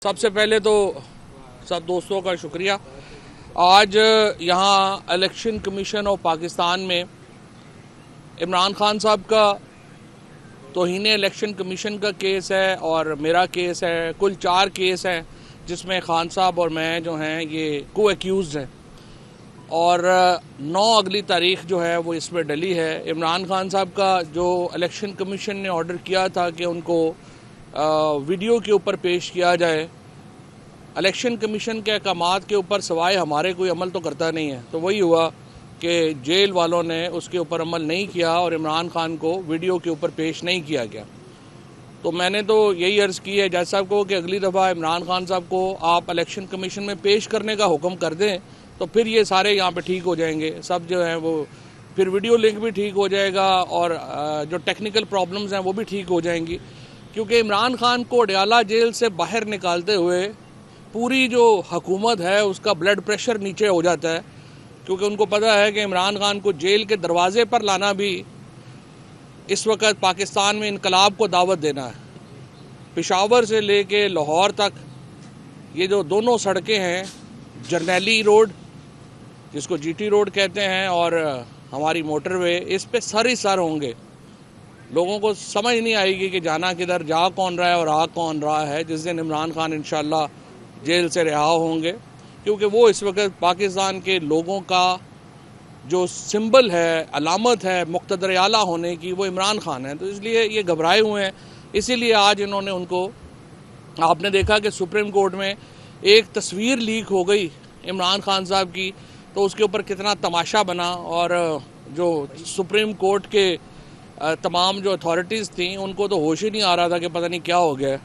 सबसे पहले तो सब दोस्तों का शुक्रिया। आज यहाँ इलेक्शन कमीशन ऑफ पाकिस्तान में इमरान खान साहब का तौहीन इलेक्शन कमीशन का केस है और मेरा केस है। कुल 4 केस हैं जिसमें खान साहब और मैं जो हैं ये को एक्यूज़ हैं और 9 अगली तारीख जो है वो इसमें डली है। इमरान खान साहब का जो इलेक्शन कमीशन ने ऑर्डर किया था कि उनको वीडियो के ऊपर पेश किया जाए, इलेक्शन कमीशन के अहकामात के ऊपर सवाए हमारे कोई अमल तो करता नहीं है। तो वही हुआ कि जेल वालों ने उसके ऊपर अमल नहीं किया और इमरान खान को वीडियो के ऊपर पेश नहीं किया गया। तो मैंने तो यही अर्ज़ की है जज साहब को कि अगली दफ़ा इमरान खान साहब को आप इलेक्शन कमीशन में पेश करने का हुक्म कर दें तो फिर ये सारे यहाँ पे ठीक हो जाएंगे। सब जो हैं वो फिर वीडियो लिंक भी ठीक हो जाएगा और जो टेक्निकल प्रॉब्लम्स हैं वो भी ठीक हो जाएंगी। क्योंकि इमरान खान को अडयाला जेल से बाहर निकालते हुए पूरी जो हुकूमत है उसका ब्लड प्रेशर नीचे हो जाता है, क्योंकि उनको पता है कि इमरान खान को जेल के दरवाजे पर लाना भी इस वक्त पाकिस्तान में इनकलाब को दावत देना है। पेशावर से लेके लाहौर तक ये जो दोनों सड़कें हैं, जरनैली रोड जिसको जीटी रोड कहते हैं और हमारी मोटरवे, इस पे सर ही सर होंगे। लोगों को समझ नहीं आएगी कि जाना किधर, जा कौन रहा है और आ कौन रहा है जिस दिन इमरान खान इंशाल्लाह जेल से रिहा होंगे। क्योंकि वो इस वक्त पाकिस्तान के लोगों का जो सिंबल है, अलामत है मुक़्तदर आला होने की, वो इमरान खान है। तो इसलिए ये घबराए हुए हैं। इसीलिए आज इन्होंने उनको, आपने देखा कि सुप्रीम कोर्ट में एक तस्वीर लीक हो गई इमरान खान साहब की, तो उसके ऊपर कितना तमाशा बना और जो सुप्रीम कोर्ट के तमाम जो अथॉरिटीज़ थी उनको तो होश ही नहीं आ रहा था कि पता नहीं क्या हो गया।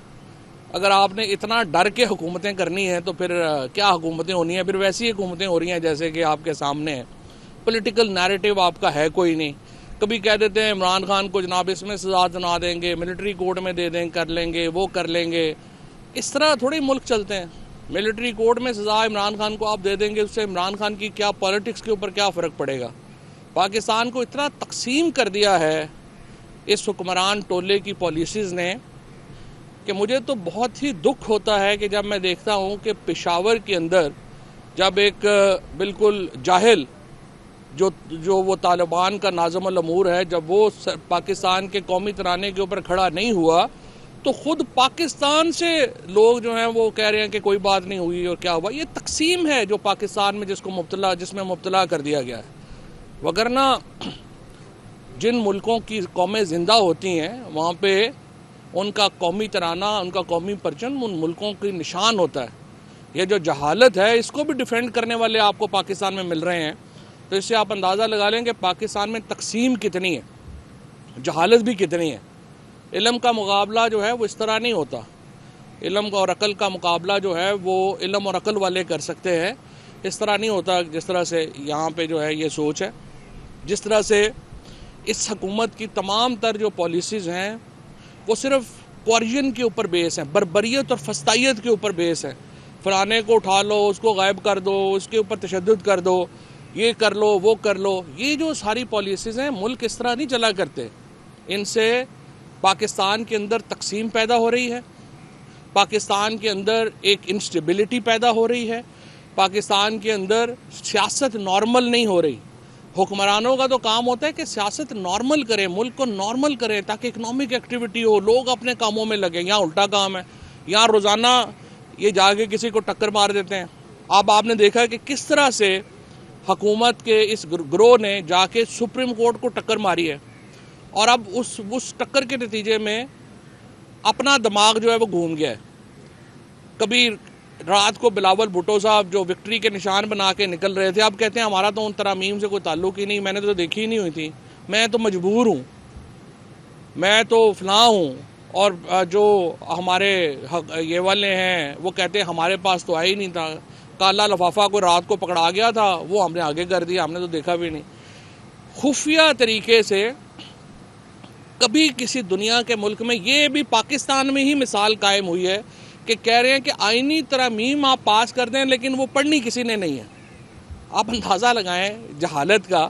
अगर आपने इतना डर के हुकूमतें करनी है तो फिर क्या हुकूमतें होनी हैं? फिर वैसी हुकूमतें हो रही हैं जैसे कि आपके सामने है। पॉलिटिकल नैरेटिव आपका है कोई नहीं। कभी कह देते हैं इमरान खान को जनाब इसमें सजा सुना देंगे, मिलिट्री कोर्ट में दे दें, कर लेंगे, वो कर लेंगे। इस तरह थोड़ी मुल्क चलते हैं। मिलिट्री कोर्ट में सजा इमरान खान को आप दे देंगे, उससे इमरान खान की क्या पॉलिटिक्स के ऊपर क्या फ़र्क पड़ेगा? पाकिस्तान को इतना तकसीम कर दिया है इस हुक्मरान टोले की पॉलिसीज़ ने कि मुझे तो बहुत ही दुख होता है कि जब मैं देखता हूँ कि पेशावर के अंदर जब एक बिल्कुल जाहिल जो वो तालिबान का नाज़िमुल अमूर है, जब वो पाकिस्तान के कौमी तराने के ऊपर खड़ा नहीं हुआ तो ख़ुद पाकिस्तान से लोग जो हैं वो कह रहे हैं कि कोई बात नहीं हुई और क्या हुआ। ये तकसीम है जो पाकिस्तान में जिसमें मुब्तला कर दिया गया है। वगरना जिन मुल्कों की कौमें ज़िंदा होती हैं वहाँ पे उनका कौमी तराना, उनका कौमी परचम उन मुल्कों की निशान होता है। ये जो जहालत है इसको भी डिफेंड करने वाले आपको पाकिस्तान में मिल रहे हैं। तो इससे आप अंदाज़ा लगा लें कि पाकिस्तान में तकसीम कितनी है, जहालत भी कितनी है। इल्म का मुकाबला जो है वो इस तरह नहीं होता। इल्म और अक़ल का मुकाबला जो है वो इल्म और अक़ल वाले कर सकते हैं, इस तरह नहीं होता जिस तरह से यहाँ पे जो है ये सोच है। जिस तरह से इस हुकूमत की तमाम तर जो पॉलिसीज़ हैं वो सिर्फ क्वारिजन के ऊपर बेस है, बर्बरियत और फस्तायत के ऊपर बेस है। फलाने को उठा लो, उसको गायब कर दो, उसके ऊपर तशद्दुद कर दो, ये कर लो, वो कर लो। ये जो सारी पॉलिसीज़ हैं, मुल्क इस तरह नहीं चला करते। इनसे पाकिस्तान के अंदर तकसीम पैदा हो रही है, पाकिस्तान के अंदर एक इंस्टेबिलिटी पैदा हो रही है, पाकिस्तान के अंदर सियासत नॉर्मल नहीं हो रही। हुक्मरानों का तो काम होता है कि सियासत नॉर्मल करें, मुल्क को नॉर्मल करें ताकि इकनॉमिक एक्टिविटी हो, लोग अपने कामों में लगें। यहाँ उल्टा काम है, यहाँ रोज़ाना ये जाके किसी को टक्कर मार देते हैं। अब आपने देखा है कि किस तरह से हुकूमत के इस ग्रोह ने जाके सुप्रीम कोर्ट को टक्कर मारी है और अब उस टक्कर के नतीजे में अपना दिमाग जो है वो घूम गया है। कभी रात को बिलावल भुट्टो साहब जो विक्ट्री के निशान बना के निकल रहे थे, अब कहते हैं हमारा तो उन तरामीम से कोई ताल्लुक ही नहीं, मैंने तो देखी ही नहीं हुई थी, मैं तो मजबूर हूँ, मैं तो फलां हूँ। और जो हमारे ये वाले हैं वो कहते हैं हमारे पास तो आया ही नहीं था, काला लफाफा को रात को पकड़ा गया था, वो हमने आगे कर दिया, हमने तो देखा भी नहीं। खुफिया तरीके से कभी किसी दुनिया के मुल्क में, ये भी पाकिस्तान में ही मिसाल कायम हुई है कि कह रहे हैं कि आईनी तरमीम आप पास कर दें लेकिन वो पढ़नी किसी ने नहीं है। आप अंदाज़ा लगाएं जहालत का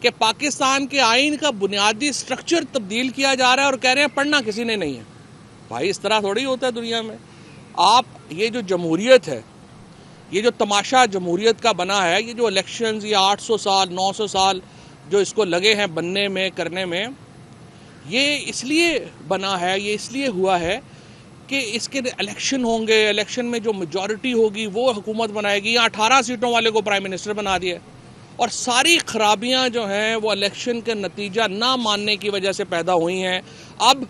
कि पाकिस्तान के आइन का बुनियादी स्ट्रक्चर तब्दील किया जा रहा है और कह रहे हैं पढ़ना किसी ने नहीं है। भाई इस तरह थोड़ी होता है दुनिया में। आप ये जो जमहूरियत है, ये जो तमाशा जमहूरियत का बना है, ये जो इलेक्शंस ये 800 साल 900 साल जो इसको लगे हैं बनने में करने में, ये इसलिए बना है, ये इसलिए हुआ है कि इसके इलेक्शन होंगे, इलेक्शन में जो मेजॉरिटी होगी वो हुकूमत बनाएगी। यहाँ 18 सीटों वाले को प्राइम मिनिस्टर बना दिया और सारी खराबियाँ जो हैं वो इलेक्शन के नतीजा ना मानने की वजह से पैदा हुई हैं। अब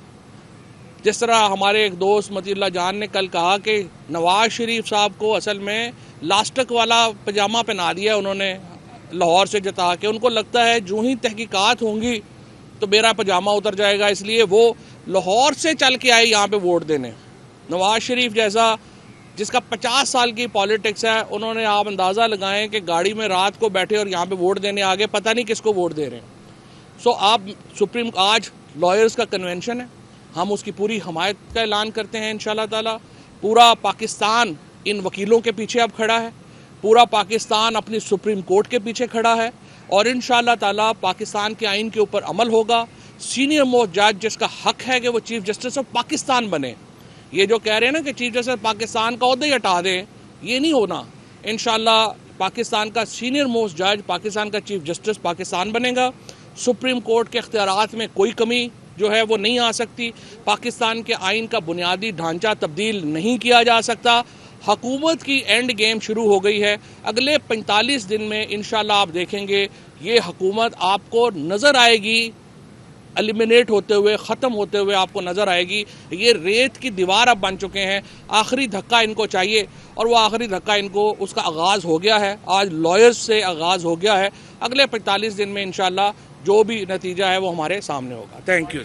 जिस तरह हमारे एक दोस्त मतीउल्लाह जान ने कल कहा कि नवाज शरीफ साहब को असल में लास्टक वाला पजामा पहना दिया उन्होंने लाहौर से जता के, उनको लगता है जो ही तहकीकात होंगी तो मेरा पजामा उतर जाएगा, इसलिए वो लाहौर से चल के आए यहाँ पे वोट देने। नवाज शरीफ जैसा जिसका 50 साल की पॉलिटिक्स है, उन्होंने आप अंदाज़ा लगाएं कि गाड़ी में रात को बैठे और यहाँ पे वोट देने आगे, पता नहीं किसको वोट दे रहे हैं। सो आप सुप्रीम आज लॉयर्स का कन्वेंशन है, हम उसकी पूरी हमायत का ऐलान करते हैं इंशाल्लाह ताला। पूरा पाकिस्तान इन वकीलों के पीछे अब खड़ा है, पूरा पाकिस्तान अपनी सुप्रीम कोर्ट के पीछे खड़ा है और इंशाल्लाह ताला पाकिस्तान के आइन के ऊपर अमल होगा। सीनियर मोस्ट जज जिसका हक है कि वो चीफ जस्टिस ऑफ पाकिस्तान बने, ये जो कह रहे हैं ना कि चीफ जस्टिस पाकिस्तान का ओहदा ही हटा दें, ये नहीं होना। इंशाल्लाह पाकिस्तान का सीनियर मोस्ट जज, पाकिस्तान का चीफ जस्टिस पाकिस्तान बनेगा। सुप्रीम कोर्ट के इख्तियारात में कोई कमी जो है वो नहीं आ सकती। पाकिस्तान के आइन का बुनियादी ढांचा तब्दील नहीं किया जा सकता। हुकूमत की एंड गेम शुरू हो गई है। अगले 45 दिन में इंशाल्लाह आप देखेंगे ये हुकूमत आपको नज़र आएगी, एलिमिनेट होते हुए, ख़त्म होते हुए आपको नज़र आएगी। ये रेत की दीवार अब बन चुके हैं, आखिरी धक्का इनको चाहिए और वो आखिरी धक्का इनको उसका आगाज़ हो गया है, आज लॉयर्स से आगाज़ हो गया है। अगले 45 दिन में इंशाल्लाह जो भी नतीजा है वो हमारे सामने होगा। Thank you.